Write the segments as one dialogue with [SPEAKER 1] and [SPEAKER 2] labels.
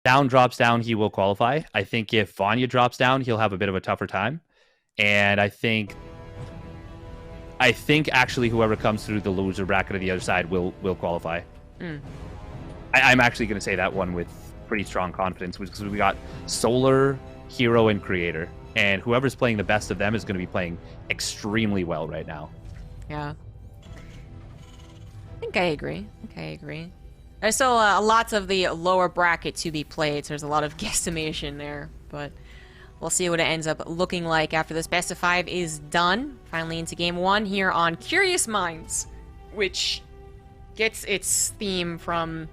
[SPEAKER 1] Down drops down, he will qualify. I think if Vanya drops down, he'll have a bit of a tougher time. And I think actually whoever comes through the loser bracket of the other side will qualify.
[SPEAKER 2] Mm.
[SPEAKER 1] I'm actually going to say that one with pretty strong confidence because we got Solar, Hero, and Creator. And whoever's playing the best of them is going to be playing extremely well right now.
[SPEAKER 2] Yeah. I think I agree. There's still lots of the lower bracket to be played, so there's a lot of guesstimation there, but we'll see what it ends up looking like after this best of 5 is done. Finally into game 1 here on Curious Minds, which gets its theme from,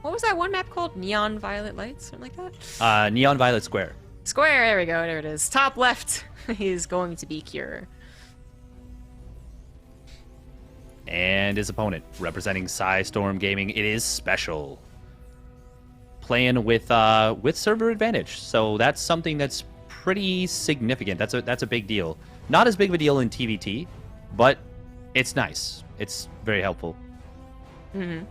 [SPEAKER 2] what was that one map called? Neon Violet Lights? Something like that?
[SPEAKER 1] Neon Violet Square.
[SPEAKER 2] Square, there we go, there it is. Top left is going to be Cure.
[SPEAKER 1] And his opponent, representing Storm Gaming, it is Special. Playing with server advantage, so that's something that's pretty significant. That's a big deal. Not as big of a deal in TvT, but it's nice. It's very helpful.
[SPEAKER 2] Mm-hmm.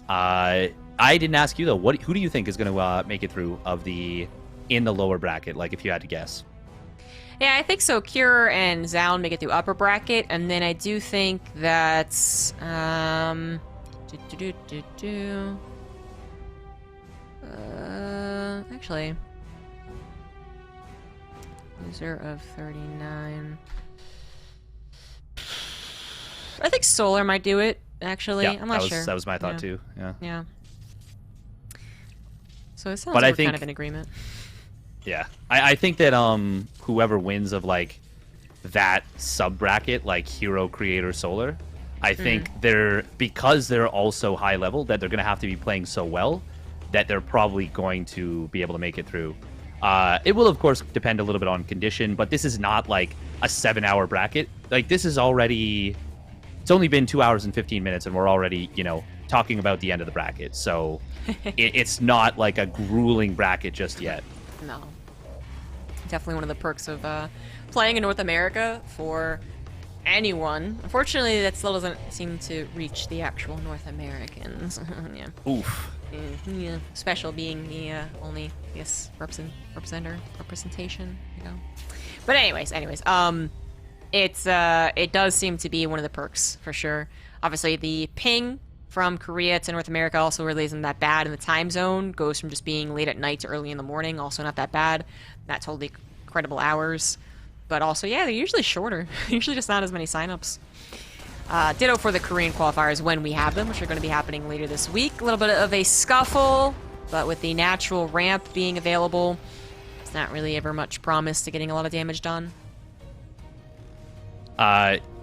[SPEAKER 1] I didn't ask you though. Who do you think is going to make it through in the lower bracket? Like if you had to guess.
[SPEAKER 2] Yeah, I think so. Cure and Zound make it through upper bracket, and then I do think that actually, loser of 39. I think Solar might do it. Actually,
[SPEAKER 1] Yeah,
[SPEAKER 2] I'm not sure.
[SPEAKER 1] That was my thought too. Yeah.
[SPEAKER 2] Yeah. So it sounds like we're kind of in agreement.
[SPEAKER 1] Yeah, I think that whoever wins of like that sub bracket, like Hero, Creator, Solar, I think because they're also high level, that they're gonna have to be playing so well that they're probably going to be able to make it through. It will of course depend a little bit on condition, but this is not like a 7-hour bracket. Like this is already, it's only been 2 hours and 15 minutes, and we're already talking about the end of the bracket. So it's not like a grueling bracket just yet.
[SPEAKER 2] No. Definitely one of the perks of playing in North America for anyone. Unfortunately, that still doesn't seem to reach the actual North Americans. Yeah.
[SPEAKER 1] Oof.
[SPEAKER 2] Yeah. Special being the only, yes, representation, But anyways, it does seem to be one of the perks for sure. Obviously, the ping from Korea to North America also really isn't that bad, and the time zone goes from just being late at night to early in the morning, also not that bad. Not totally credible hours, but also, yeah, they're usually shorter. Usually just not as many signups. Ditto for the Korean qualifiers when we have them, which are going to be happening later this week. A little bit of a scuffle, but with the natural ramp being available, it's not really ever much promise to getting a lot of damage done.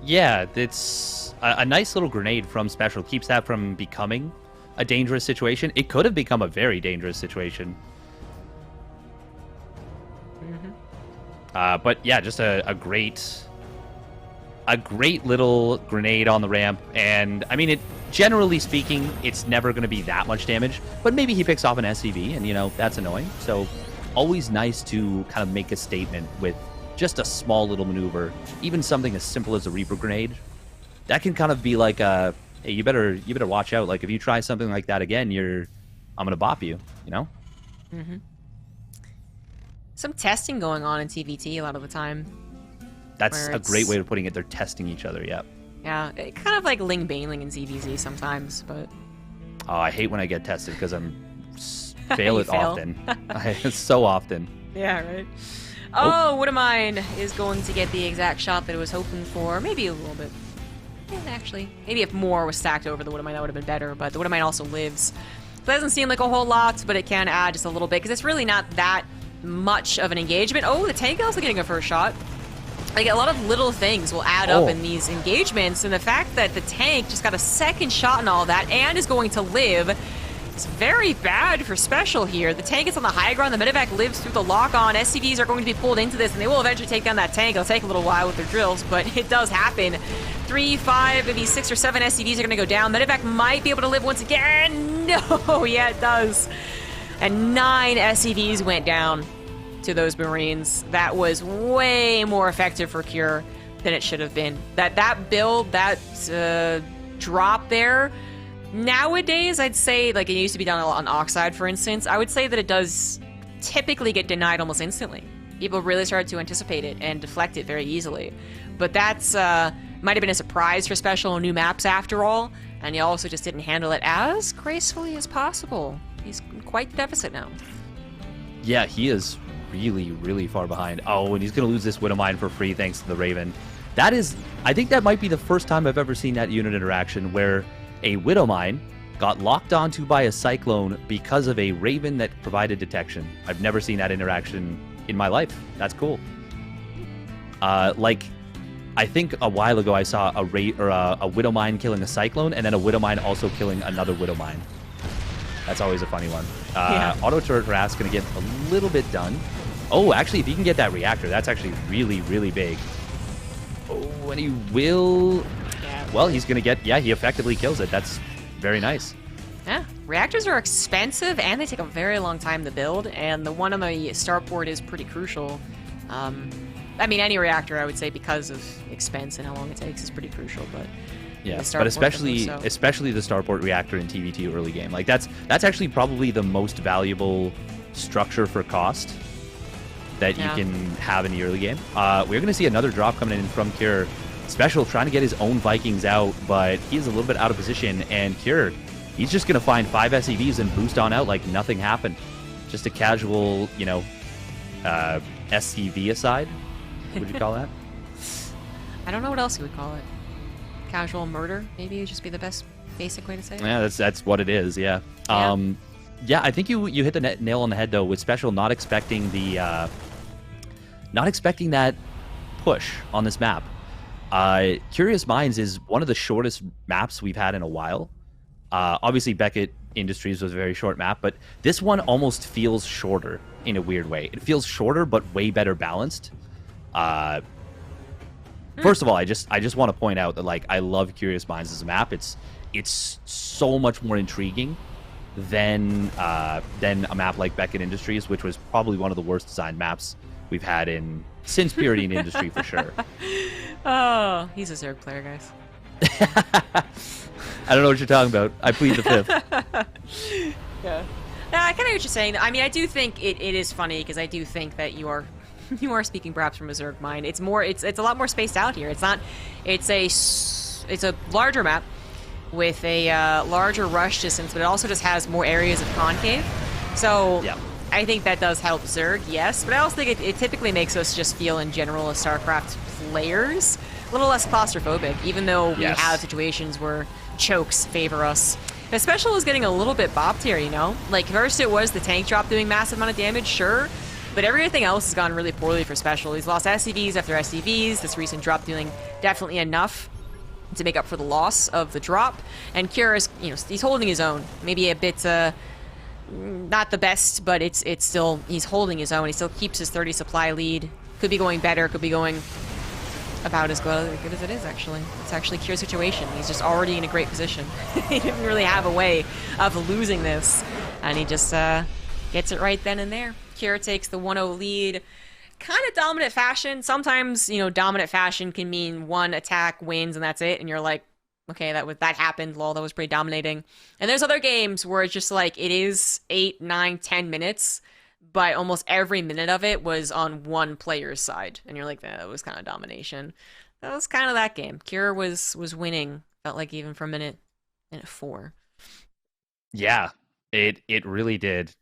[SPEAKER 1] Yeah, it's a nice little grenade from Special. Keeps that from becoming a dangerous situation. It could have become a very dangerous situation. But yeah, just a great little grenade on the ramp. And I mean, generally speaking, it's never going to be that much damage. But maybe he picks off an SCV, and that's annoying. So always nice to kind of make a statement with just a small little maneuver, even something as simple as a Reaper grenade. That can kind of be like hey, you better watch out. Like if you try something like that again, I'm gonna bop you.
[SPEAKER 2] Some testing going on in TvT a lot of the time.
[SPEAKER 1] That's a great way of putting it. They're testing each other. Yep.
[SPEAKER 2] Yeah, kind of like Ling Bailing in ZVZ sometimes, but.
[SPEAKER 1] Oh, I hate when I get tested because fail it often. So often.
[SPEAKER 2] Yeah, right. Oh, Woodamine is going to get the exact shot that it was hoping for. Maybe a little bit. Yeah, actually. Maybe if more was stacked over the Woodamine, that would have been better, but the Woodamine also lives. It doesn't seem like a whole lot, but it can add just a little bit, because it's really not that much of an engagement. Oh, the tank also getting a first shot. Like, a lot of little things will add up in these engagements, and the fact that the tank just got a second shot and all that, and is going to live, is very bad for Special here. The tank is on the high ground, the medevac lives through the lock-on. SCVs are going to be pulled into this, and they will eventually take down that tank. It'll take a little while with their drills, but it does happen. 3, 5, maybe 6 or 7 SCVs are going to go down. Medevac might be able to live once again. No, yeah, it does. And 9 SCVs went down to those Marines. That was way more effective for Cure than it should have been. That build, that drop there, Nowadays, I'd say, like, it used to be done a lot on Oxide, for instance. I would say that it does typically get denied almost instantly. People really started to anticipate it and deflect it very easily. But that's, might have been a surprise for special new maps after all, and he also just didn't handle it as gracefully as possible. He's quite deficit now.
[SPEAKER 1] Yeah, he is really, really far behind. Oh, and he's going to lose this Widowmine for free thanks to the Raven. That is, I think that might be the first time I've ever seen that unit interaction where a Widowmine got locked onto by a Cyclone because of a Raven that provided detection. I've never seen that interaction in my life. That's cool. Like, I think a while ago I saw a Widowmine killing a Cyclone, and then a Widowmine also killing another Widowmine. That's always a funny one.
[SPEAKER 2] Yeah.
[SPEAKER 1] Auto turret harass going to get a little bit done. Oh, actually, if he can get that reactor, that's actually really, really big. Oh, and he will... Well, he's going to get... Yeah, he effectively kills it. That's very nice.
[SPEAKER 2] Yeah, reactors are expensive, and they take a very long time to build, and the one on the starport is pretty crucial. I mean, any reactor, I would say, because of expense and how long it takes, is pretty crucial, but...
[SPEAKER 1] Yeah, but especially the starport reactor in TvT early game. Like, that's actually probably the most valuable structure for cost that you can have in the early game. We're going to see another drop coming in from Cure. Special trying to get his own Vikings out, but he's a little bit out of position, and Cure, he's just going to find 5 SEVs and boost on out like nothing happened. Just a casual, you know, SCV aside, would you call that?
[SPEAKER 2] I don't know what else you would call it. Casual murder, maybe would just be the best basic way to say it.
[SPEAKER 1] Yeah, that's what it is, yeah. Yeah, I think you hit the nail on the head, though, with Special not expecting the... not expecting that push on this map. Curious Minds is one of the shortest maps we've had in a while. Obviously, Beckett Industries was a very short map, but this one almost feels shorter in a weird way. It feels shorter, but way better balanced. First of all, I just want to point out that, like, I love Curious Minds as a map. It's so much more intriguing than a map like Beckett Industries, which was probably one of the worst designed maps we've had since Purity in Industry for sure.
[SPEAKER 2] Oh, he's a Zerg player, guys.
[SPEAKER 1] I don't know what you're talking about. I plead the fifth.
[SPEAKER 2] Yeah. No, I kind of hear what you're saying. I mean, I do think it is funny because I do think that you are speaking perhaps from a Zerg mind. It's a lot more spaced out here. It's a larger map with a larger rush distance, but it also just has more areas of concave. So yeah. I think that does help Zerg, yes, but I also think it typically makes us just feel in general as StarCraft players a little less claustrophobic, even though we have situations where chokes favor us. The Special is getting a little bit bopped here, you know? Like, first it was the tank drop doing massive amount of damage, sure, but everything else has gone really poorly for Special. He's lost SCVs after SCVs, this recent drop doing definitely enough to make up for the loss of the drop, and Cure is, you know, he's holding his own. Maybe a bit, not the best, but it's still, he's holding his own. He still keeps his 30 supply lead. Could be going better, could be going about as good as it is, actually. It's actually Cure's situation. He's just already in a great position. He didn't really have a way of losing this, and he just gets it right then and there. Cure takes the 1-0 lead. Kind of dominant fashion. Sometimes, you know, dominant fashion can mean one attack wins and that's it, and you're like, okay, that happened, lol, that was pretty dominating. And there's other games where it's just like, it is 8, 9, 10 minutes, but almost every minute of it was on one player's side. And you're like, that was kind of domination. That was kind of that game. Cure was winning, felt like, even for minute 4. Yeah.
[SPEAKER 1] It really did.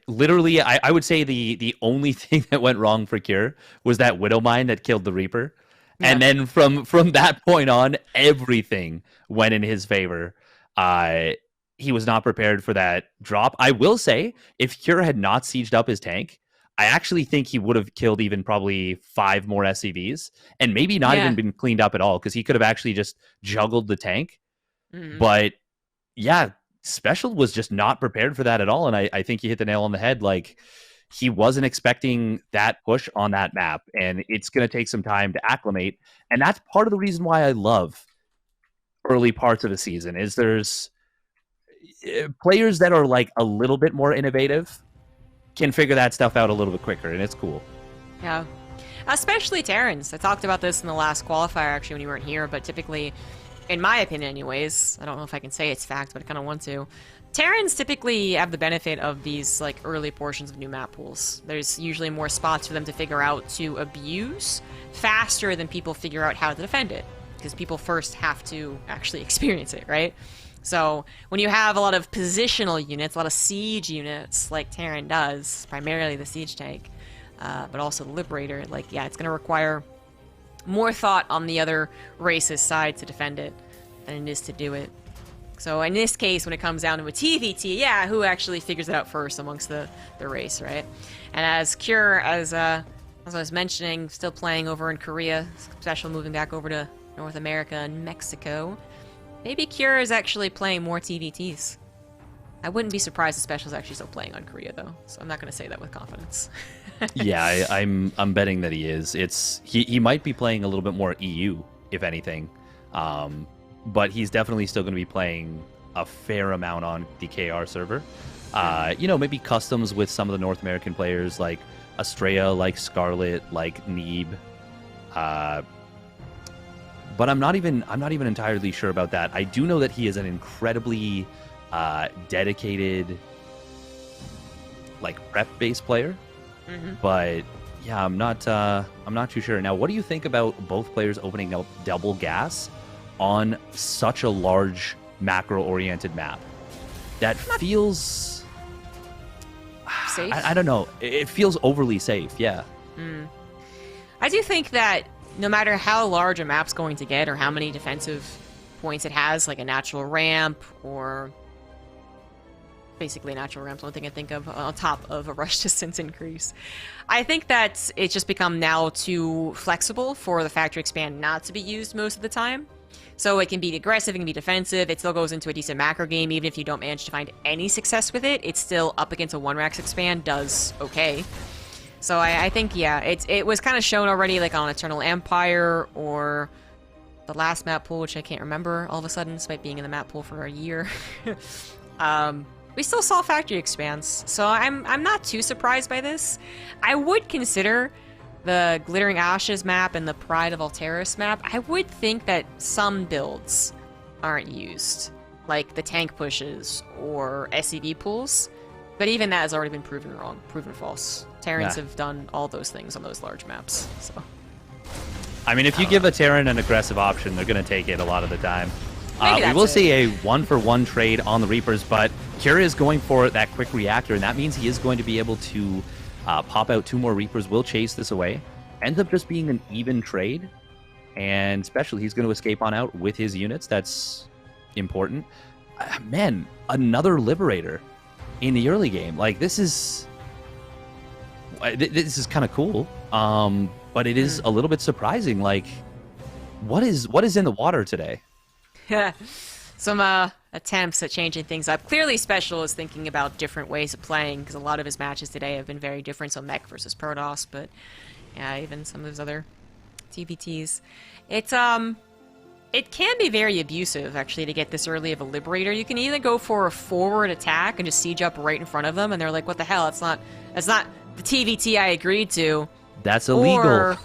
[SPEAKER 1] Literally, I would say the only thing that went wrong for Cure was that Widowmine that killed the Reaper. Yeah. And then from that point on, everything went in his favor. He was not prepared for that drop. I will say, if Cure had not sieged up his tank, I actually think he would have killed even probably 5 more SCVs, and maybe not even been cleaned up at all, because he could have actually just juggled the tank. Mm-hmm. But yeah, Special was just not prepared for that at all, and I think you hit the nail on the head. Like, he wasn't expecting that push on that map, and it's going to take some time to acclimate. And that's part of the reason why I love early parts of the season, is there's players that are like a little bit more innovative can figure that stuff out a little bit quicker, and it's cool.
[SPEAKER 2] Yeah. Especially Terrans. I talked about this in the last qualifier, actually, when you weren't here, but typically in my opinion anyways, I don't know if I can say it's fact, but I kind of want to. Terrans typically have the benefit of these like early portions of new map pools. There's usually more spots for them to figure out to abuse faster than people figure out how to defend it, because people first have to actually experience it, right? So when you have a lot of positional units, a lot of siege units, like Terran does, primarily the siege tank, but also the Liberator, like, yeah, it's going to require more thought on the other race's side to defend it than it is to do it. So in this case, when it comes down to a TvT, yeah, who actually figures it out first amongst the race, right? And as Cure, as I was mentioning, still playing over in Korea, Special moving back over to North America and Mexico, maybe Cure is actually playing more TvTs. I wouldn't be surprised if Special's actually still playing on Korea, though, so I'm not going to say that with confidence.
[SPEAKER 1] Yeah, I'm betting that he is. He might be playing a little bit more EU, if anything. But he's definitely still going to be playing a fair amount on the KR server. You know, maybe customs with some of the North American players like Estrella, like Scarlet, like Neeb. But I'm not even entirely sure about that. I do know that he is an incredibly dedicated, like, rep-based player. But yeah, I'm not too sure. Now, what do you think about both players opening up double gas on such a large macro-oriented map? That feels
[SPEAKER 2] safe.
[SPEAKER 1] I don't know. It feels overly safe. Yeah.
[SPEAKER 2] I do think that no matter how large a map's going to get or how many defensive points it has, like a natural ramp or basically a natural ramp, one thing I think of on top of a rush distance increase, I think that it's just become now too flexible for the factory expand not to be used most of the time. So it can be aggressive, it can be defensive, it still goes into a decent macro game, even if you don't manage to find any success with it, it's still up against a one-rax expand, does okay. So I think, yeah, it was kind of shown already, like on Eternal Empire, or the last map pool, which I can't remember all of a sudden, despite being in the map pool for a year. We still saw factory expands, so I'm not too surprised by this. I would consider the Glittering Ashes map and the Pride of Alteris map, I would think that some builds aren't used, like the tank pushes or SCV pools, but even that has already been proven wrong, proven false. Terrans have done all those things on those large maps, so.
[SPEAKER 1] I mean, if you give a Terran an aggressive option, they're going to take it a lot of the time. We will see a 1-for-1 trade on the Reapers, but Kira is going for that quick reactor, and that means he is going to be able to pop out 2 more Reapers, will chase this away. Ends up just being an even trade, and especially he's going to escape on out with his units. That's important. Man, another Liberator in the early game. Like, this is kind of cool, but it is a little bit surprising. Like, what is in the water today?
[SPEAKER 2] Some attempts at changing things up. Clearly, Special is thinking about different ways of playing, because a lot of his matches today have been very different. So Mech versus Protoss, but yeah, even some of his other TvTs. It can be very abusive, actually, to get this early of a Liberator. You can either go for a forward attack and just siege up right in front of them, and they're like, "What the hell? That's not the TvT I agreed to."
[SPEAKER 1] That's illegal.
[SPEAKER 2] Or,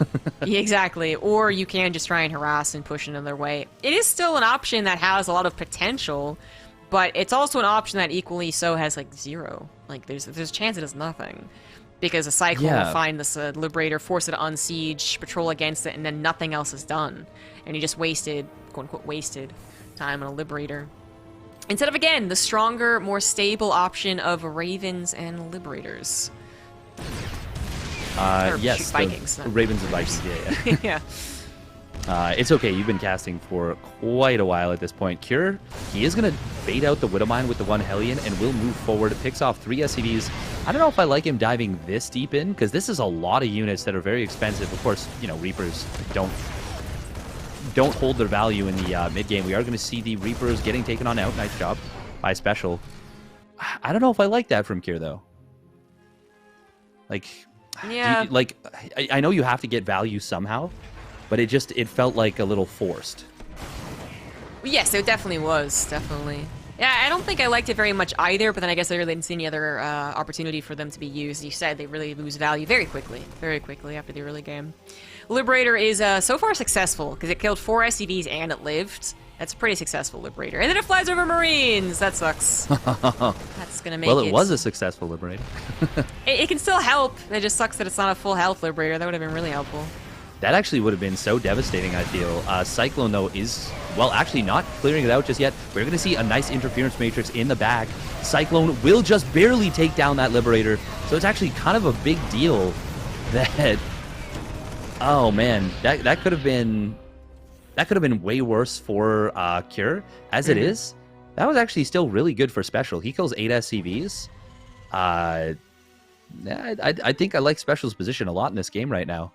[SPEAKER 2] yeah, exactly. Or you can just try and harass and push another way. It is still an option that has a lot of potential, but it's also an option that equally so has like 0. Like there's a chance it does nothing, because a Cyclone will find this Liberator, force it to unsiege, patrol against it, and then nothing else is done, and you just wasted, quote unquote, wasted time on a Liberator. Instead of, again, the stronger, more stable option of Ravens and Liberators.
[SPEAKER 1] Yes,
[SPEAKER 2] Vikings.
[SPEAKER 1] Ravens and Vikings, yeah.
[SPEAKER 2] Yeah.
[SPEAKER 1] It's okay, you've been casting for quite a while at this point. Cure, he is going to bait out the Widowmine with the 1 Hellion and will move forward. It picks off 3 SCVs. I don't know if I like him diving this deep in, because this is a lot of units that are very expensive. Of course, you know, Reapers don't hold their value in the mid-game. We are going to see the Reapers getting taken on out. Nice job by Special. I don't know if I like that from Cure, though. Like...
[SPEAKER 2] Yeah.
[SPEAKER 1] I know you have to get value somehow, but it felt like a little forced.
[SPEAKER 2] Yes, it definitely was. Definitely. Yeah, I don't think I liked it very much either, but then I guess I really didn't see any other opportunity for them to be used. You said they really lose value very quickly after the early game. Liberator is so far successful, because it killed 4 SCVs and it lived. That's a pretty successful Liberator. And then it flies over Marines! That sucks. That's gonna make it...
[SPEAKER 1] Well, it was a successful Liberator.
[SPEAKER 2] It can still help. It just sucks that it's not a full health Liberator. That would have been really helpful.
[SPEAKER 1] That actually would have been so devastating, I feel. Cyclone, though, is, well, actually not clearing it out just yet. We're going to see a nice interference matrix in the back. Cyclone will just barely take down that Liberator. So it's actually kind of a big deal that... Oh, man. That could have been... That could have been way worse for Cure. As it is, that was actually still really good for Special. He kills 8 SCVs. I think I like Special's position a lot in this game right now.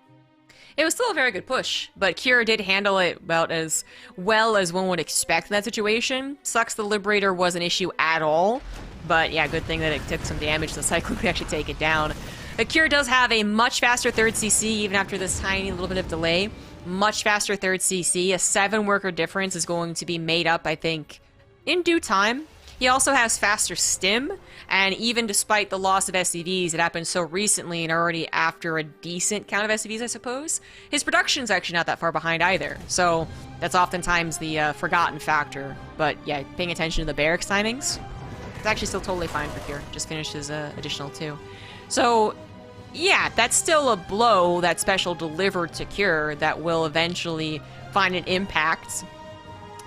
[SPEAKER 2] It was still a very good push, but Cure did handle it about as well as one would expect in that situation. Sucks the Liberator was an issue at all, but yeah, good thing that it took some damage. The Cyclone could actually take it down. Cure does have a much faster third CC, even after this tiny little bit of delay. Much faster third CC. A 7-worker difference is going to be made up, I think, in due time. He also has faster stim, and even despite the loss of SCVs, it happened so recently and already after a decent count of SCVs, I suppose, his production's actually not that far behind either. So that's oftentimes the forgotten factor. But yeah, paying attention to the barracks timings, it's actually still totally fine for Cure. Just finished his additional 2. So yeah, that's still a blow that Special delivered to Cure that will eventually find an impact.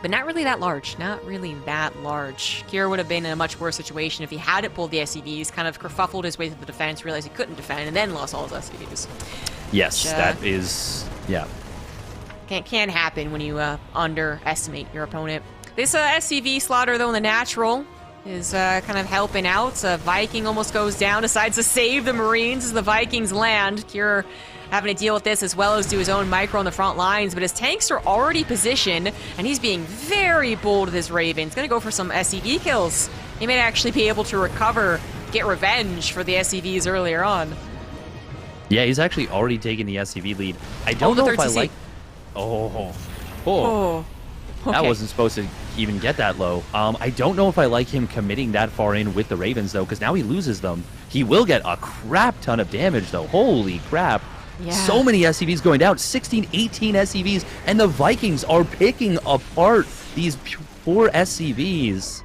[SPEAKER 2] But not really that large. Not really that large. Cure would have been in a much worse situation if he hadn't pulled the SCVs, kind of kerfuffled his way to the defense, realized he couldn't defend, and then lost all his SCVs.
[SPEAKER 1] Yes, that is... Yeah.
[SPEAKER 2] Can happen when you underestimate your opponent. This SCV slaughter, though, in the natural is kind of helping out. Viking almost goes down, decides to save the Marines as the Vikings land. Cure having to deal with this as well as do his own micro on the front lines, but his tanks are already positioned, and he's being very bold with his Ravens. Gonna go for some SCV kills. He may actually be able to recover, get revenge for the SCVs earlier on.
[SPEAKER 1] Yeah, he's actually already taken the SCV lead. I don't know if I like... Okay. That wasn't supposed to even get that low. I don't know if I like him committing that far in with the Ravens, though, because now he loses them. He will get a crap ton of damage, though. Holy crap.
[SPEAKER 2] Yeah.
[SPEAKER 1] So many SCVs going down. 16, 18 SCVs, and the Vikings are picking apart these poor SCVs.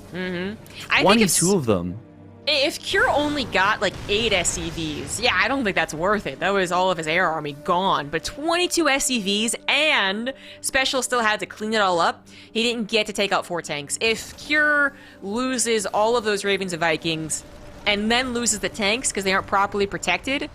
[SPEAKER 1] 22 of them.
[SPEAKER 2] If Cure only got like 8 SCVs, yeah, I don't think that's worth it. That was all of his air army gone. But 22 SCVs, and Special still had to clean it all up. He didn't get to take out 4 tanks. If Cure loses all of those Ravens and Vikings, and then loses the tanks because they aren't properly protected,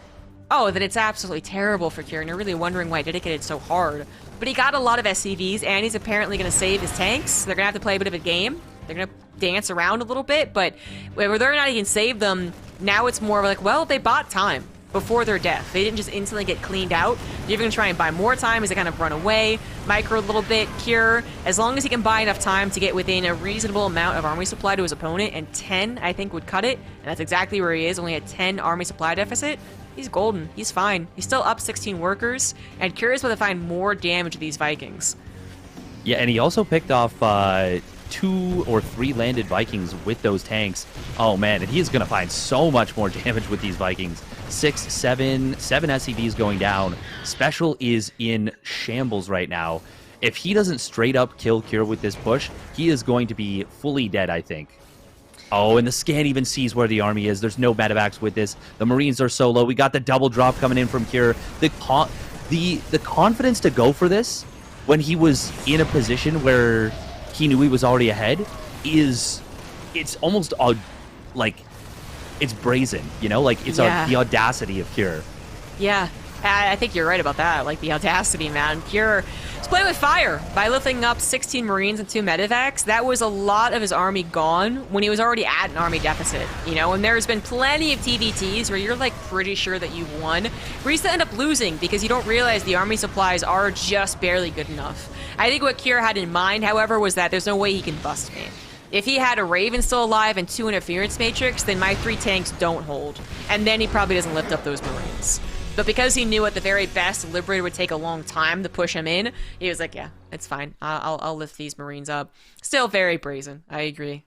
[SPEAKER 2] oh, then it's absolutely terrible for Cure, and you're really wondering why he dedicated so hard. But he got a lot of SCVs, and he's apparently going to save his tanks. They're going to have to play a bit of a game. They're going to dance around a little bit, but whether or not he can save them, now it's more like, well, they bought time before their death. They didn't just instantly get cleaned out. You're going to try and buy more time as they kind of run away, micro a little bit, Cure. As long as he can buy enough time to get within a reasonable amount of army supply to his opponent, and 10, I think, would cut it, and that's exactly where he is, only a 10 army supply deficit. He's golden. He's fine. He's still up 16 workers, and Cure is able to find more damage to these Vikings.
[SPEAKER 1] Yeah, and he also picked off 2 or 3 landed Vikings with those tanks. Oh man, and he is going to find so much more damage with these Vikings. 6, 7 SCVs going down. Special is in shambles right now. If he doesn't straight up kill Cure with this push, he is going to be fully dead, I think. Oh, and the scan even sees where the army is. There's no medevacs with this. The Marines are so low. We got the double drop coming in from Cure. The confidence to go for this when he was in a position where he knew he was already ahead it's almost like it's brazen, you know, like it's the audacity of Cure.
[SPEAKER 2] Yeah, I think you're right about that. Like the audacity, man. Cure is playing with fire by lifting up 16 Marines and 2 medevacs. That was a lot of his army gone when he was already at an army deficit, you know. And there's been plenty of TvTs where you're like pretty sure that you've won, where you still end up losing because you don't realize the army supplies are just barely good enough. I think what Cure had in mind, however, was that there's no way he can bust me. If he had a Raven still alive and 2 interference matrix, then my 3 tanks don't hold, and then he probably doesn't lift up those Marines. But because he knew at the very best Liberator would take a long time to push him in, he was like, yeah, it's fine. I'll lift these Marines up. Still very brazen. I agree.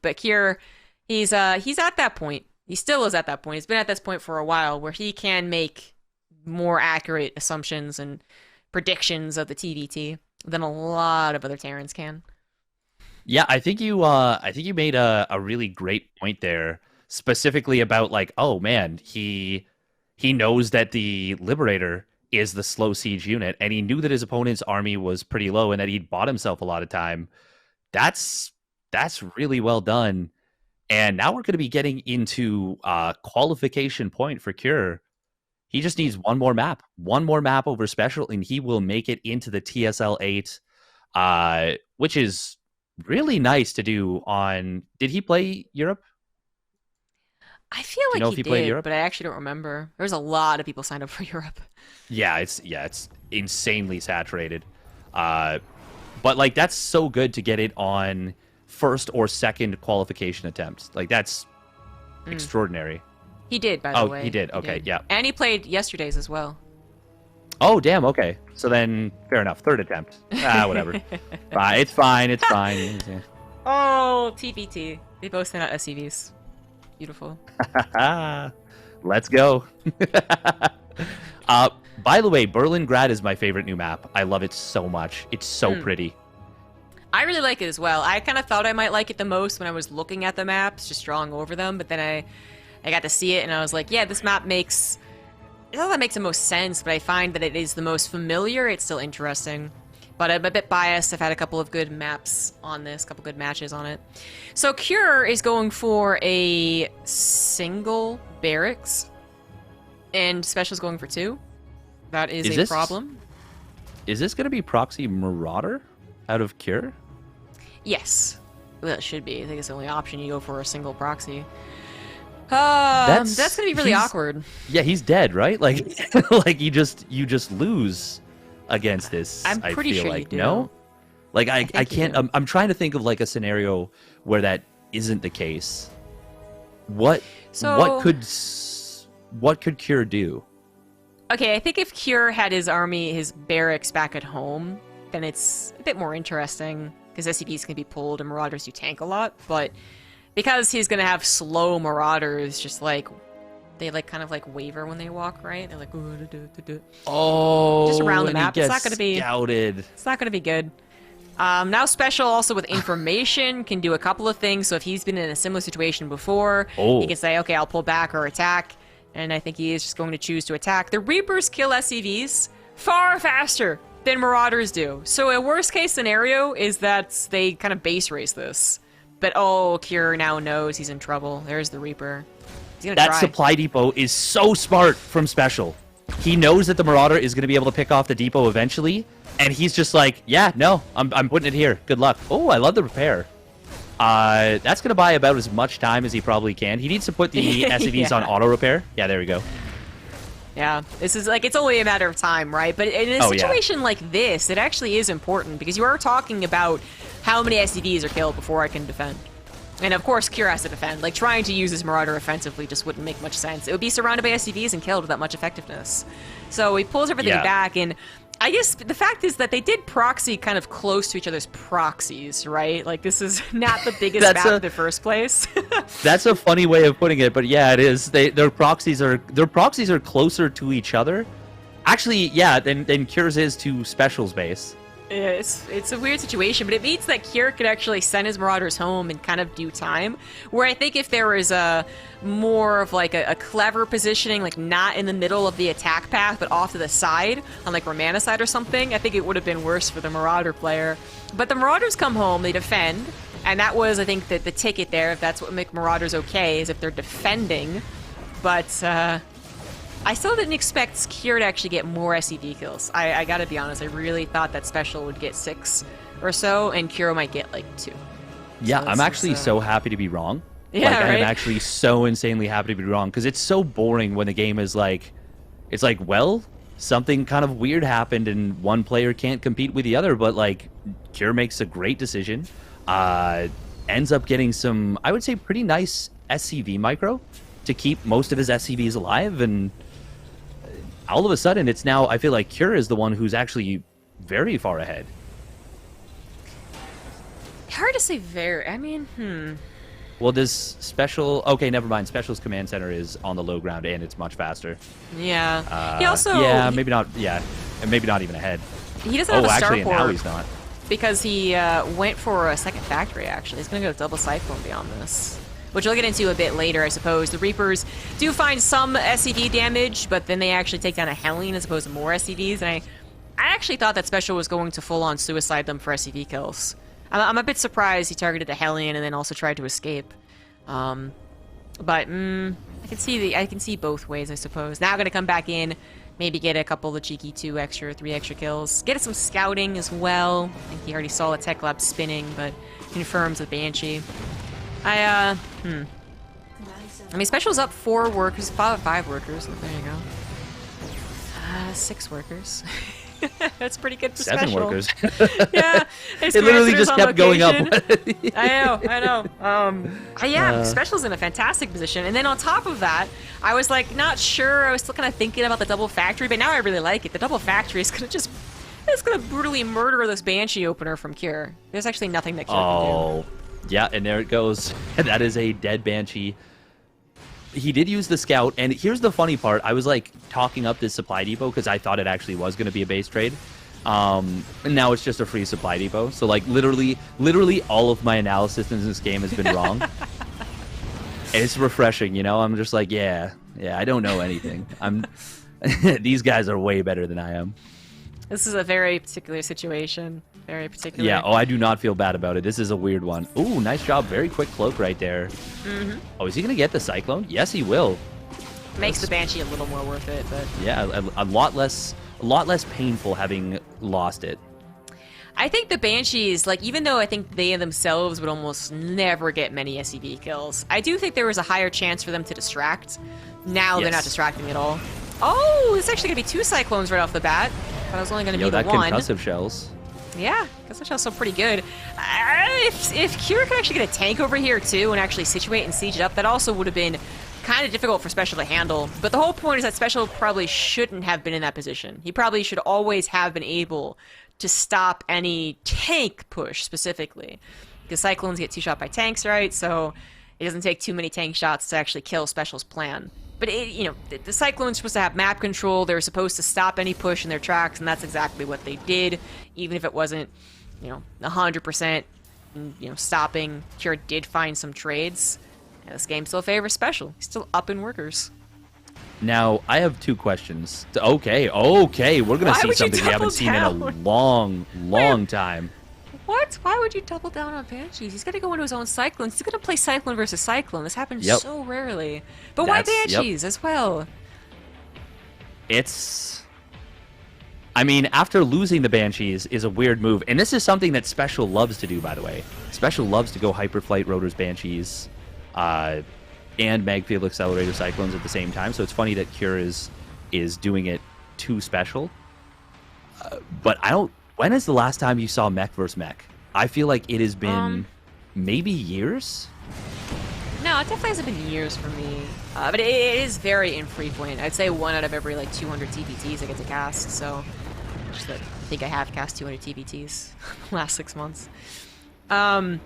[SPEAKER 2] But Cure, he's at that point. He still is at that point. He's been at this point for a while where he can make more accurate assumptions and predictions of the TvT. than a lot of other Terrans can.
[SPEAKER 1] Yeah, I think you made a really great point there, specifically about like, oh man, he knows that the Liberator is the slow siege unit, and he knew that his opponent's army was pretty low and that he'd bought himself a lot of time. That's that's really well done. And now we're going to be getting into qualification point for Cure. He just needs one more map over special, and he will make it into the TSL8, which is really nice to do on. Did he play Europe?
[SPEAKER 2] I feel
[SPEAKER 1] Do you
[SPEAKER 2] like
[SPEAKER 1] know
[SPEAKER 2] he
[SPEAKER 1] if he played
[SPEAKER 2] did,
[SPEAKER 1] Europe?
[SPEAKER 2] but I actually don't remember. There's a lot of people signed up for Europe.
[SPEAKER 1] Yeah, it's insanely saturated. Uh, but like that's so good to get it on first or second qualification attempts. Like that's extraordinary.
[SPEAKER 2] He did, by the
[SPEAKER 1] Oh,
[SPEAKER 2] way.
[SPEAKER 1] he did. Okay, yeah.
[SPEAKER 2] And he played yesterday's as well.
[SPEAKER 1] Oh, damn. Okay, so then fair enough. Third attempt. Whatever. It's fine. It's fine.
[SPEAKER 2] Oh, TvT. They both sent out SCVs. Beautiful.
[SPEAKER 1] Let's go. By the way, Berlingrad is my favorite new map. I love it so much. It's so pretty.
[SPEAKER 2] I really like it as well. I kind of thought I might like it the most when I was looking at the maps, just drawing over them, but then I got to see it and I was like, yeah, this map makes... I don't know if that makes the most sense, but I find that it is the most familiar. It's still interesting. But I'm a bit biased. I've had a couple of good maps on this, a couple good matches on it. So Cure is going for a single barracks, and Special's going for 2. That is a problem.
[SPEAKER 1] Is this going to be Proxy Marauder out of Cure?
[SPEAKER 2] Yes. Well, it should be. I think it's the only option. You go for a single proxy. That's going to be really awkward.
[SPEAKER 1] Yeah, he's dead, right? Like, like you just lose against this.
[SPEAKER 2] I'm pretty
[SPEAKER 1] I feel
[SPEAKER 2] sure
[SPEAKER 1] like
[SPEAKER 2] you do.
[SPEAKER 1] no. Like I can't.
[SPEAKER 2] do.
[SPEAKER 1] I'm trying to think of like a scenario where that isn't the case. What could Cure do?
[SPEAKER 2] Okay, I think if Cure had his army, his barracks back at home, then it's a bit more interesting, because SCVs can be pulled and Marauders do tank a lot, but because he's going to have slow Marauders, just like, they like kind of like waver when they walk, right? They're like,
[SPEAKER 1] Oh,
[SPEAKER 2] just around the
[SPEAKER 1] and he
[SPEAKER 2] map. It's not
[SPEAKER 1] gets
[SPEAKER 2] going to be
[SPEAKER 1] scouted.
[SPEAKER 2] It's not going to be good. Now Special also with information can do a couple of things. So if he's been in a similar situation before, he can say, okay, I'll pull back or attack. And I think he is just going to choose to attack. The Reapers kill SCVs far faster than Marauders do. So a worst case scenario is that they kind of base race this. But oh, Cure now knows he's in trouble. There's the Reaper. He's gonna
[SPEAKER 1] That
[SPEAKER 2] try.
[SPEAKER 1] supply depot is so smart from Special. He knows that the Marauder is going to be able to pick off the depot eventually, and he's just like, yeah, no, I'm putting it here. Good luck. Oh, I love the repair. That's going to buy about as much time as he probably can. He needs to put the SCVs on auto repair. Yeah, there we go.
[SPEAKER 2] Yeah, this is like, it's only a matter of time, right? But in a situation like this, it actually is important because you are talking about how many SCVs are killed before I can defend. And of course, Cure has to defend. Like, trying to use his Marauder offensively just wouldn't make much sense. It would be surrounded by SCVs and killed without much effectiveness. So he pulls everything back, and I guess the fact is that they did proxy kind of close to each other's proxies, right? Like, this is not the biggest map in the first place.
[SPEAKER 1] That's a funny way of putting it, but yeah, it is. Their proxies are closer to each other. Actually, yeah, than Cure's is to Special's base.
[SPEAKER 2] It's a weird situation, but it means that Cure could actually send his Marauders home in kind of due time. Where I think if there was a more of like a clever positioning, like not in the middle of the attack path, but off to the side, on like Romana side or something, I think it would have been worse for the Marauder player. But the Marauders come home, they defend, and that was, I think, the ticket there. If that's what make Marauders okay, is if they're defending. But I still didn't expect Cure to actually get more SCV kills. I gotta be honest, I really thought that Special would get 6 or so, and Cure might get like 2.
[SPEAKER 1] Yeah, so I'm actually so happy to be wrong.
[SPEAKER 2] Yeah,
[SPEAKER 1] like,
[SPEAKER 2] right?
[SPEAKER 1] I'm actually so insanely happy to be wrong, because it's so boring when the game is like, it's like, well, something kind of weird happened and one player can't compete with the other, but like, Cure makes a great decision, ends up getting some, I would say, pretty nice SCV micro to keep most of his SCVs alive, and all of a sudden, it's now, I feel like Cure is the one who's actually very far ahead.
[SPEAKER 2] Hard to say very, I mean,
[SPEAKER 1] Well, does Special... Okay, never mind. Special's command center is on the low ground, and it's much faster.
[SPEAKER 2] Yeah. He also...
[SPEAKER 1] Yeah, maybe not... Yeah, and maybe not even ahead.
[SPEAKER 2] He doesn't have a
[SPEAKER 1] actually,
[SPEAKER 2] starport
[SPEAKER 1] now he's not.
[SPEAKER 2] because he went for a second factory, actually. He's going to go double Cyclone beyond this, which we'll get into a bit later, I suppose. The Reapers do find some SCV damage, but then they actually take down a Hellion as opposed to more SCVs, and I actually thought that Special was going to full-on suicide them for SCV kills. I'm a bit surprised he targeted the Hellion and then also tried to escape. But I can see both ways, I suppose. Now going to come back in, maybe get a couple of cheeky 3 extra kills. Get some scouting as well. I think he already saw the Tech Lab spinning, but confirms with Banshee. I mean, Special's up 4 workers, 5 workers. So there you go. 6 workers. That's pretty good for
[SPEAKER 1] 7
[SPEAKER 2] Special.
[SPEAKER 1] workers.
[SPEAKER 2] Yeah,
[SPEAKER 1] it literally just kept going up.
[SPEAKER 2] I know. Yeah, Special's in a fantastic position. And then on top of that, I was like not sure. I was still kind of thinking about the double factory, but now I really like it. The double factory is gonna it's gonna brutally murder this Banshee opener from Cure. There's actually nothing that Cure can do.
[SPEAKER 1] Yeah, and there it goes. That is a dead Banshee. He did use the scout, and here's the funny part. I was like talking up this supply depot because I thought it actually was going to be a base trade. And now it's just a free supply depot. So like literally all of my analysis in this game has been wrong. It's refreshing, you know? I'm just like, yeah, I don't know anything. These guys are way better than I am.
[SPEAKER 2] This is a very particular situation. Very particular.
[SPEAKER 1] Yeah, I do not feel bad about it. This is a weird one. Ooh, nice job. Very quick cloak right there.
[SPEAKER 2] Mm-hmm.
[SPEAKER 1] Oh, is he going to get the Cyclone? Yes, he will.
[SPEAKER 2] Makes the Banshee a little more worth it, but...
[SPEAKER 1] Yeah, a lot less painful having lost it.
[SPEAKER 2] I think the Banshees, like, even though I think they themselves would almost never get many SCV kills, I do think there was a higher chance for them to distract. Now they're not distracting at all. Oh, it's actually going to be 2 Cyclones right off the bat. But I was only going to be the one.
[SPEAKER 1] That concussive shells.
[SPEAKER 2] Yeah, concussive shells are pretty good. If Cure could actually get a tank over here, too, and actually situate and siege it up, that also would have been kind of difficult for Special to handle. But the whole point is that Special probably shouldn't have been in that position. He probably should always have been able to stop any tank push, specifically. Because Cyclones get 2-shot by tanks, right? So it doesn't take too many tank shots to actually kill Special's plan. But, the Cyclones are supposed to have map control. They're supposed to stop any push in their tracks, and that's exactly what they did. Even if it wasn't, 100%, stopping. Cure did find some trades. And this game still favors Special. He's still up in workers.
[SPEAKER 1] Now, I have 2 questions. Okay, we're going to see something we haven't seen in a long time.
[SPEAKER 2] What? Why would you double down on Banshees? He's going to go into his own Cyclones. He's going to play Cyclone versus Cyclone. This happens so rarely. But why Banshees as well?
[SPEAKER 1] I mean, after losing the Banshees is a weird move. And this is something that Special loves to do, by the way. Special loves to go Hyperflight, Rotors, Banshees, and Magfield Accelerator Cyclones at the same time. So it's funny that Cure is doing it to Special. But I don't... When is the last time you saw mech versus mech? I feel like it has been maybe years?
[SPEAKER 2] No, it definitely hasn't been years for me. But it is very infrequent. I'd say 1 out of every, 200 TvTs I get to cast, so... Just that I think I have cast 200 TvTs the last 6 months. And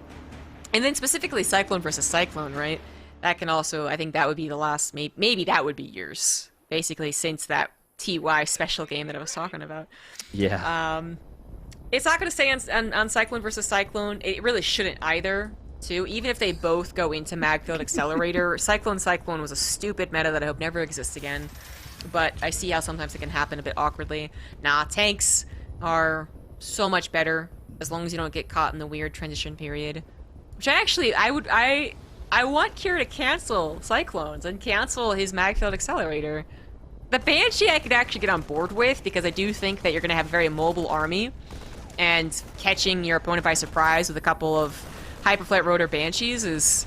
[SPEAKER 2] then specifically Cyclone versus Cyclone, right? That can also... I think that would be the last... Maybe that would be years. Basically, since that TY special game that I was talking about.
[SPEAKER 1] Yeah.
[SPEAKER 2] It's not going to stay on Cyclone versus Cyclone. It really shouldn't either, too. Even if they both go into Magfield Accelerator, Cyclone was a stupid meta that I hope never exists again. But I see how sometimes it can happen a bit awkwardly. Nah, tanks are so much better as long as you don't get caught in the weird transition period. Which I want Cure to cancel Cyclones and cancel his Magfield Accelerator. The Banshee I could actually get on board with because I do think that you're going to have a very mobile army. And catching your opponent by surprise with a couple of Hyperflight Rotor Banshees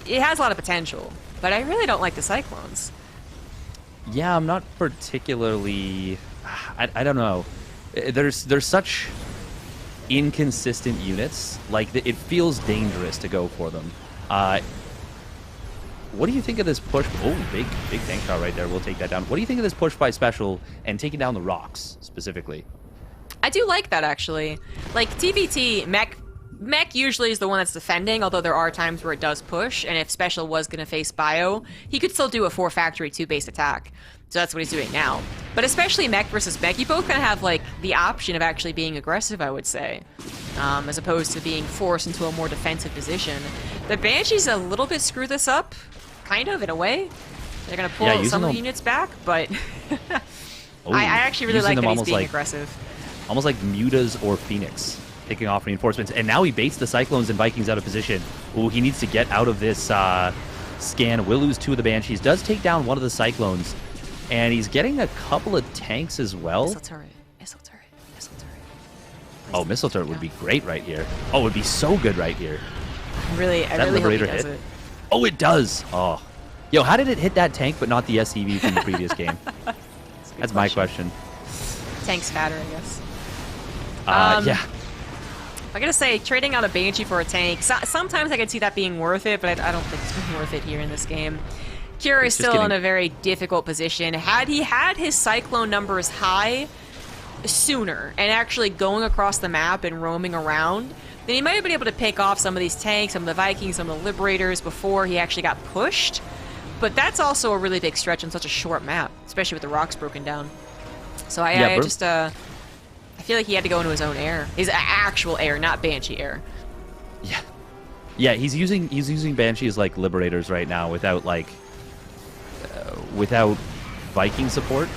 [SPEAKER 2] it has a lot of potential. But I really don't like the Cyclones.
[SPEAKER 1] Yeah, I'm not particularly... I don't know. There's such inconsistent units. Like, it feels dangerous to go for them. What do you think of this push? Oh, big tank shot right there. We'll take that down. What do you think of this push by Special and taking down the rocks, specifically?
[SPEAKER 2] I do like that, actually. Like, TvT, mech Mech usually is the one that's defending, although there are times where it does push, and if Special was going to face Bio, he could still do a 4-factory 2-base attack. So that's what he's doing now. But especially Mech versus Mech, you both kind of have, like, the option of actually being aggressive, I would say, as opposed to being forced into a more defensive position. The Banshees a little bit screw this up, kind of, in a way. They're going to pull some of the units back, but I actually really like that he's being aggressive.
[SPEAKER 1] Almost like Mutas or Phoenix, picking off reinforcements. And now he baits the Cyclones and Vikings out of position. Ooh, he needs to get out of this scan. Will lose 2 of the Banshees. Does take down 1 of the Cyclones. And he's getting a couple of tanks as well.
[SPEAKER 2] Missile turret. Missile turret. Missile turret.
[SPEAKER 1] Oh, missile turret would be great right here. Oh, it would be so good right here.
[SPEAKER 2] I really hope he does it.
[SPEAKER 1] Oh, it does. Oh. Yo, how did it hit that tank but not the SCV from the previous game? That's my question.
[SPEAKER 2] Tank's fatter, I guess.
[SPEAKER 1] Yeah.
[SPEAKER 2] I gotta say, trading out a Banshee for a tank, sometimes I could see that being worth it, but I don't think it's worth it here in this game. Kira is still in a very difficult position. Had he had his Cyclone numbers high sooner and actually going across the map and roaming around, then he might have been able to pick off some of these tanks, some of the Vikings, some of the Liberators before he actually got pushed. But that's also a really big stretch on such a short map, especially with the rocks broken down. So I feel like he had to go into his own air. His actual air, not Banshee air.
[SPEAKER 1] Yeah. Yeah, he's using Banshees like Liberators right now without like without Viking support.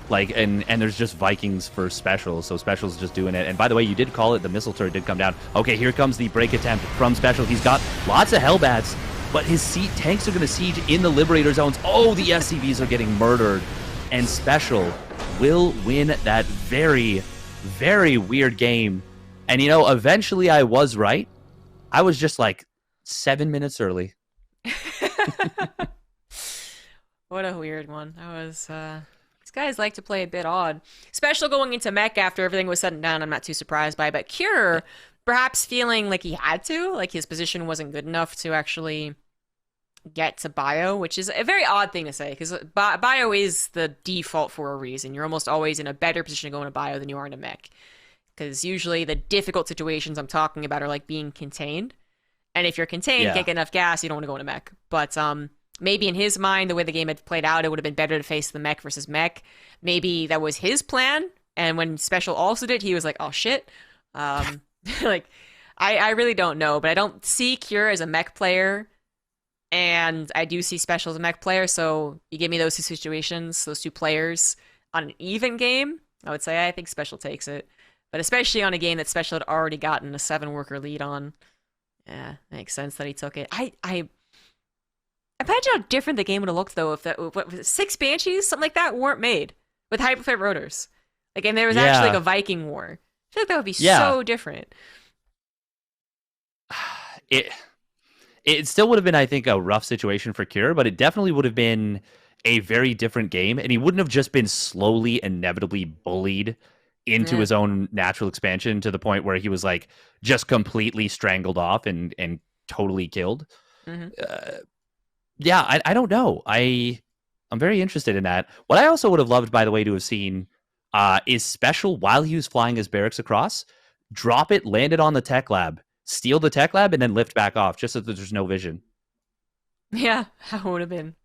[SPEAKER 1] Like and there's just Vikings for Special, so Special's just doing it. And by the way, you did call it, the missile turret did come down. Okay, here comes the break attempt from Special. He's got lots of Hellbats, but his tanks are going to siege in the Liberator zones. Oh, the SCVs are getting murdered. And Special will win that very, very weird game. And, you know, eventually I was right. I was just like 7 minutes early.
[SPEAKER 2] What a weird one. That was, these guys like to play a bit odd. Special going into Mech after everything was said and done, I'm not too surprised by. But Cure, perhaps feeling like he had to, like his position wasn't good enough to actually get to Bio, which is a very odd thing to say, because Bio is the default for a reason. You're almost always in a better position to go into Bio than you are in a Mech. Because usually the difficult situations I'm talking about are like being contained. And if you're contained, can't get enough gas, you don't want to go into Mech. But maybe in his mind, the way the game had played out, it would have been better to face the Mech versus Mech. Maybe that was his plan. And when Special also did, he was like, oh shit. Like, I really don't know. But I don't see Cure as a Mech player. And I do see Special as a Mech player. So you give me those two situations, those two players on an even game, I would say I think Special takes it. But especially on a game that Special had already gotten a 7-worker lead on. Yeah, makes sense that he took it. I imagine how different the game would have looked, though, if what 6 Banshees, something like that, weren't made with hyperfit rotors. Like, and there was actually like a Viking war. I feel like that would be so different.
[SPEAKER 1] It still would have been, I think, a rough situation for Cure, but it definitely would have been a very different game, and he wouldn't have just been slowly, inevitably bullied into his own natural expansion to the point where he was like just completely strangled off and totally killed. Yeah, I don't know. I'm very interested in that. What I also would have loved, by the way, to have seen is Special, while he was flying his barracks across, drop it, land it on the tech lab, steal the tech lab, and then lift back off just so that there's no vision.
[SPEAKER 2] Yeah, that would have been.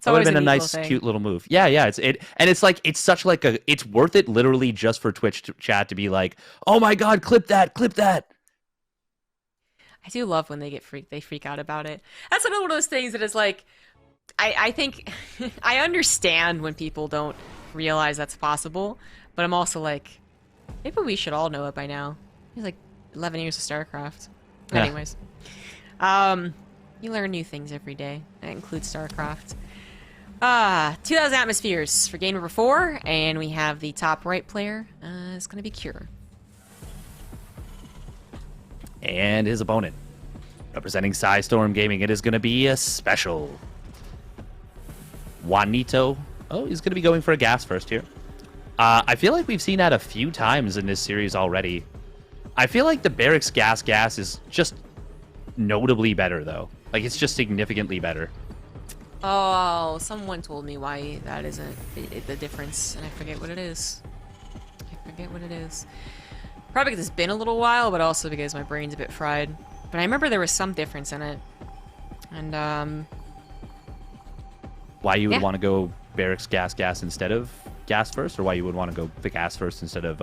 [SPEAKER 1] That would have been a nice, cute little move. Yeah. It's such like it's worth it literally just for Twitch chat to be like, oh my god, clip that.
[SPEAKER 2] I do love when they freak out about it. That's another one of those things that is like, I think I understand when people don't realize that's possible, but I'm also like, maybe we should all know it by now. It's like 11 years of StarCraft.
[SPEAKER 1] Yeah.
[SPEAKER 2] Anyways, you learn new things every day. That includes StarCraft. 2,000 atmospheres for game number 4, and we have the top right player. It's going to be Cure.
[SPEAKER 1] And his opponent, representing Storm Gaming, it is going to be a Special. Juanito. Oh, he's going to be going for a gas first here. I feel like we've seen that a few times in this series already. I feel like the Barracks gas is just notably better, though. Like, it's just significantly better.
[SPEAKER 2] Oh, someone told me why that isn't the difference, and I forget what it is. Probably because it's been a little while, but also because my brain's a bit fried. But I remember there was some difference in it. And,
[SPEAKER 1] Why you would want to go barracks gas instead of gas first, or why you would want to go the gas first instead of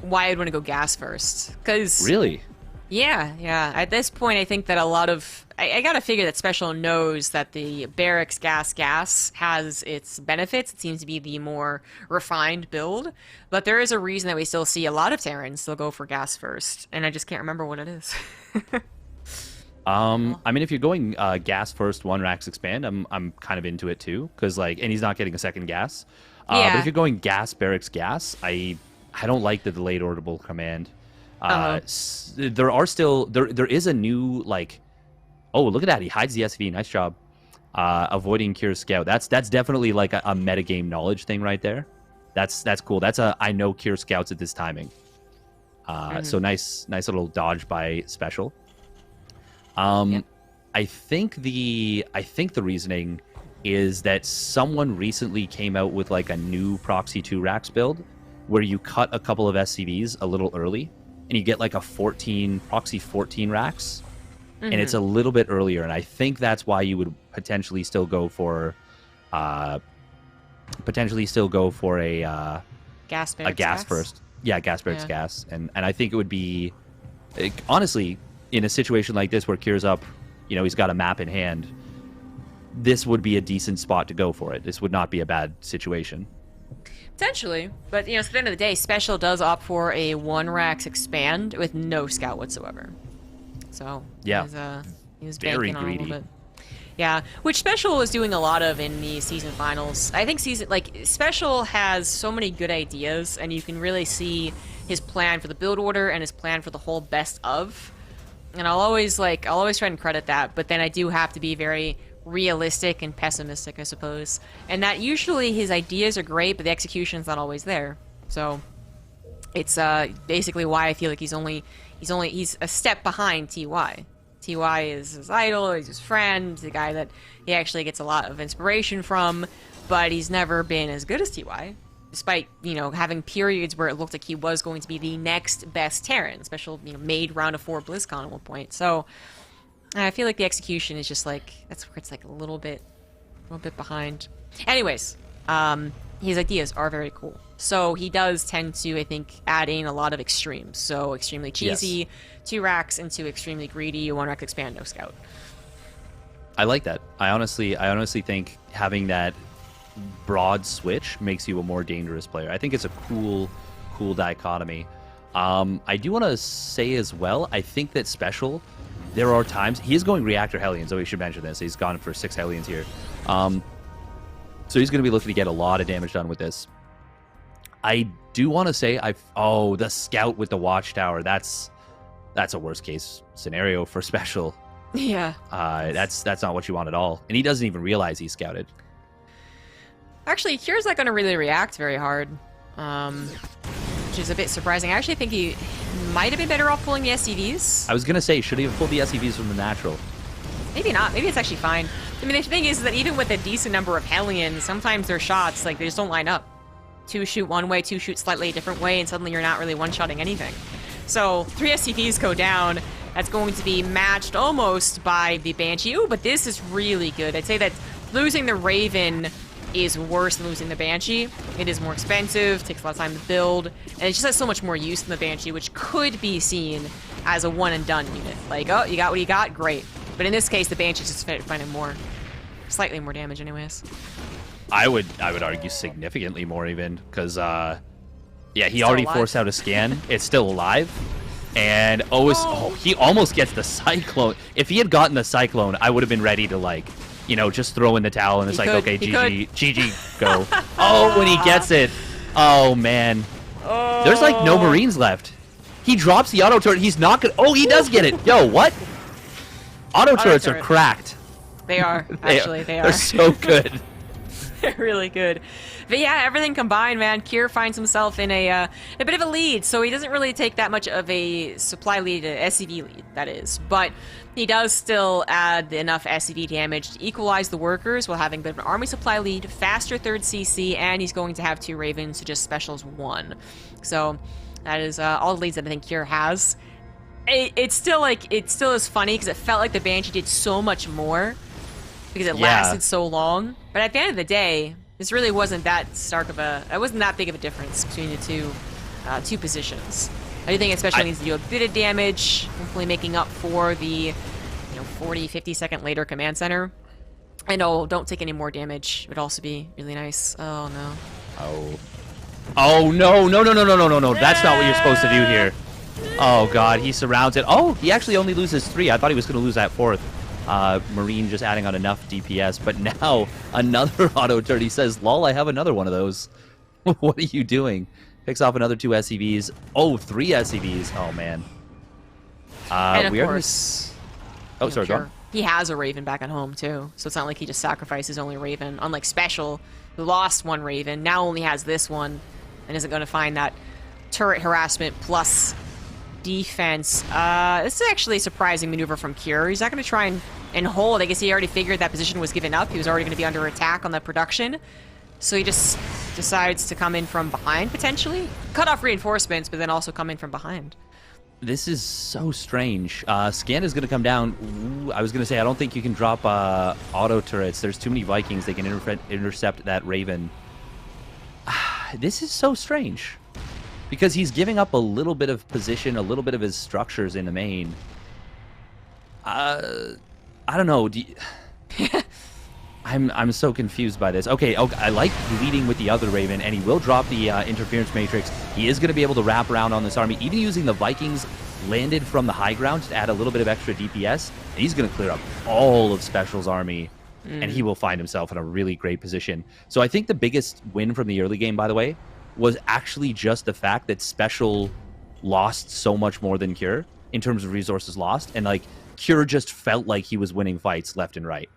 [SPEAKER 2] why I'd want to go gas first. Because...
[SPEAKER 1] Really?
[SPEAKER 2] Yeah. At this point, I think that a lot of... I gotta figure that Special knows that the barracks gas has its benefits. It seems to be the more refined build. But there is a reason that we still see a lot of Terrans still go for gas first. And I just can't remember what it is.
[SPEAKER 1] I mean, if you're going gas first, one racks expand, I'm kind of into it too, because like, and he's not getting a second gas. But if you're going gas barracks gas, I don't like the delayed orbital command. There are still there is a new like, oh look at that, he hides the SV, nice job, avoiding Kier's scout. That's definitely like a metagame knowledge thing right there. That's cool. That's a I know Kier scouts at this timing. So nice little dodge by Special. I think the reasoning is that someone recently came out with like a new Proxy 2 racks build where you cut a couple of SCVs a little early and you get like a Proxy 14 racks, and it's a little bit earlier, and I think that's why you would potentially still go for a
[SPEAKER 2] gas
[SPEAKER 1] first. Yeah, gas barracks gas. And I think it would be, honestly, in a situation like this where Kier's up, you know, he's got a map in hand, this would be a decent spot to go for it. This would not be a bad situation.
[SPEAKER 2] Potentially. But, you know, at the end of the day, Special does opt for a 1 racks expand with no scout whatsoever. So,
[SPEAKER 1] yeah,
[SPEAKER 2] he was
[SPEAKER 1] very
[SPEAKER 2] banking on
[SPEAKER 1] greedy.
[SPEAKER 2] a little bit. Yeah, which Special was doing a lot of in the season finals. I think Special has so many good ideas, and you can really see his plan for the build order and his plan for the whole best of. And I'll always try and credit that, but then I do have to be very realistic and pessimistic, I suppose. And that usually his ideas are great, but the execution's not always there. So it's basically why I feel like he's a step behind TY. TY is his idol, he's his friend, the guy that he actually gets a lot of inspiration from, but he's never been as good as TY. Despite, you know, having periods where it looked like he was going to be the next best Terran, special, you know, made round of 4 BlizzCon at one point. So I feel like the execution is just like, that's where it's like a little bit behind. Anyways, his ideas are very cool. So he does tend to, I think, add in a lot of extremes. So extremely cheesy, 2 racks, into extremely greedy, 1 rack expand, no scout.
[SPEAKER 1] I like that. I honestly think having that broad switch makes you a more dangerous player. I think it's a cool dichotomy. I do want to say as well, I think that Special, there are times he is going reactor Hellions, so we should mention this. He's gone for 6 Hellions here. So he's going to be looking to get a lot of damage done with this. I do want to say the scout with the watchtower, that's a worst case scenario for Special.
[SPEAKER 2] Yeah.
[SPEAKER 1] That's not what you want at all. And he doesn't even realize he's scouted.
[SPEAKER 2] Actually, Kier's not going to really react very hard, which is a bit surprising. I actually think he might have been better off pulling the SCVs.
[SPEAKER 1] I was going to say, should he have pulled the SCVs from the natural?
[SPEAKER 2] Maybe not. Maybe it's actually fine. I mean, the thing is that even with a decent number of Hellions, sometimes their shots, like, they just don't line up. 2 shoot one way, 2 shoot slightly a different way, and suddenly you're not really one-shotting anything. So 3 SCVs go down. That's going to be matched almost by the Banshee. Ooh, but this is really good. I'd say that losing the Raven is worse than losing the Banshee. It is more expensive, takes a lot of time to build, and it just has so much more use than the Banshee, which could be seen as a one-and-done unit. Like, oh, you got what you got? Great. But in this case, the Banshee's just finding slightly more damage anyways.
[SPEAKER 1] I would argue significantly more even, because, he
[SPEAKER 2] Still
[SPEAKER 1] already
[SPEAKER 2] alive.
[SPEAKER 1] forced out a scan. It's still alive. And he almost gets the Cyclone. If he had gotten the Cyclone, I would have been ready to, like, you know, just throw in the towel, and it's okay, GG, go. Oh, when he gets it. Oh, man.
[SPEAKER 2] Oh.
[SPEAKER 1] There's, like, no Marines left. He drops the auto turret. He's not gonna... Oh, he does get it. Yo, what? Auto turrets are cracked.
[SPEAKER 2] They are. Actually, they are.
[SPEAKER 1] They're so good.
[SPEAKER 2] They're really good. But yeah, everything combined, man, Kier finds himself in a bit of a lead, so he doesn't really take that much of a supply lead, a SCV lead, that is. But he does still add enough SCV damage to equalize the workers while having a bit of an army supply lead, faster 3rd CC, and he's going to have 2 Ravens to just specials 1. So That is all the leads that I think Cure has. It's still like, it still is funny because it felt like the Banshee did so much more because it lasted so long. But at the end of the day, this really wasn't that stark of a, it wasn't that big of a difference between the two positions. I do think especially needs to do a bit of damage, hopefully making up for the 40, 50 second later command center. And don't take any more damage would also be really nice. Oh no.
[SPEAKER 1] Oh no, no, no, no, no, no, no, no. That's not what you're supposed to do here. Oh god, he surrounds it. Oh, he actually only loses 3. I thought he was going to lose that 4th. Marine just adding on enough DPS, but now another auto turn. He says, lol, I have another one of those. What are you doing? Picks off another 2 SCVs. Oh, 3 SCVs. Oh man.
[SPEAKER 2] And of course,
[SPEAKER 1] oh, sorry, go on.
[SPEAKER 2] He has a Raven back at home too, so it's not like he just sacrificed his only Raven. Unlike Special, who lost 1 Raven, now only has this one, and isn't going to find that turret harassment plus defense. This is actually a surprising maneuver from Cure. He's not going to try and hold. I guess he already figured that position was given up. He was already going to be under attack on the production. So he just decides to come in from behind, potentially. Cut off reinforcements, but then also come in from behind.
[SPEAKER 1] This is so strange. Scan is going to come down. Ooh, I was going to say, I don't think you can drop auto turrets. There's too many Vikings. They can intercept that Raven. This is so strange. Because he's giving up a little bit of position, a little bit of his structures in the main. I don't know. I'm so confused by this. Okay, I like leading with the other Raven, and he will drop the interference matrix. He is going to be able to wrap around on this army, even using the Vikings landed from the high ground to add a little bit of extra DPS. And he's going to clear up all of Special's army, and he will find himself in a really great position. So I think the biggest win from the early game, by the way, was actually just the fact that Special lost so much more than Cure in terms of resources lost, and like Cure just felt like he was winning fights left and right.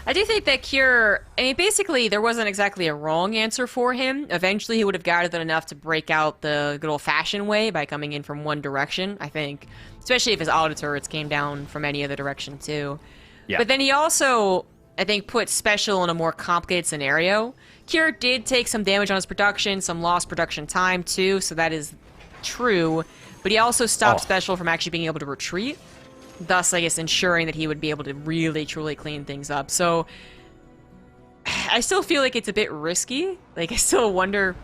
[SPEAKER 2] I do think that Cure, I mean, basically, there wasn't exactly a wrong answer for him. Eventually, he would have gathered enough to break out the good old-fashioned way by coming in from one direction, I think. Especially if his auto turrets came down from any other direction, too. Yeah. But then he also, I think, put Special in a more complicated scenario. Cure did take some damage on his production, some lost production time, too, so that is true. But he also stopped Special from actually being able to retreat. Thus, I guess, ensuring that he would be able to really, truly clean things up. So, I still feel like it's a bit risky. Like, I still wonder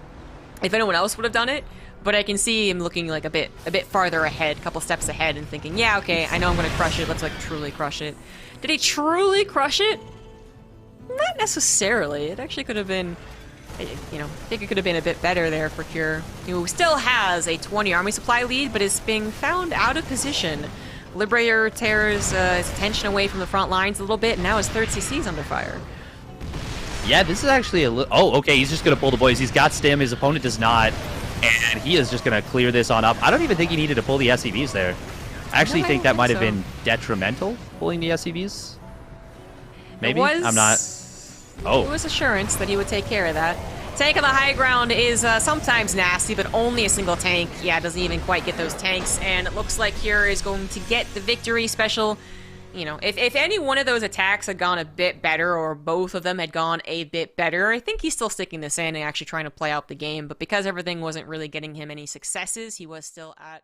[SPEAKER 2] if anyone else would have done it. But I can see him looking, like, a bit farther ahead, a couple steps ahead, and thinking, yeah, okay, I know I'm going to crush it. Let's, like, truly crush it. Did he truly crush it? Not necessarily. It actually could have been, I think it could have been a bit better there for Cure, who still has a 20 army supply lead, but is being found out of position. Liberator tears his attention away from the front lines a little bit, and now his 3rd CC is under fire.
[SPEAKER 1] Yeah, this is actually a little... Oh, okay, he's just going to pull the boys. He's got stim, his opponent does not, and he is just going to clear this on up. I don't even think he needed to pull the SCVs there. I actually think that might have been detrimental, pulling the SCVs. Maybe? I'm not... Oh.
[SPEAKER 2] It was assurance that he would take care of that. Tank on the high ground is sometimes nasty, but only a single tank. Yeah, doesn't even quite get those tanks, and it looks like Cure is going to get the victory. Special, if any one of those attacks had gone a bit better, or both of them had gone a bit better, I think he's still sticking this in and actually trying to play out the game, but because everything wasn't really getting him any successes, he was still at...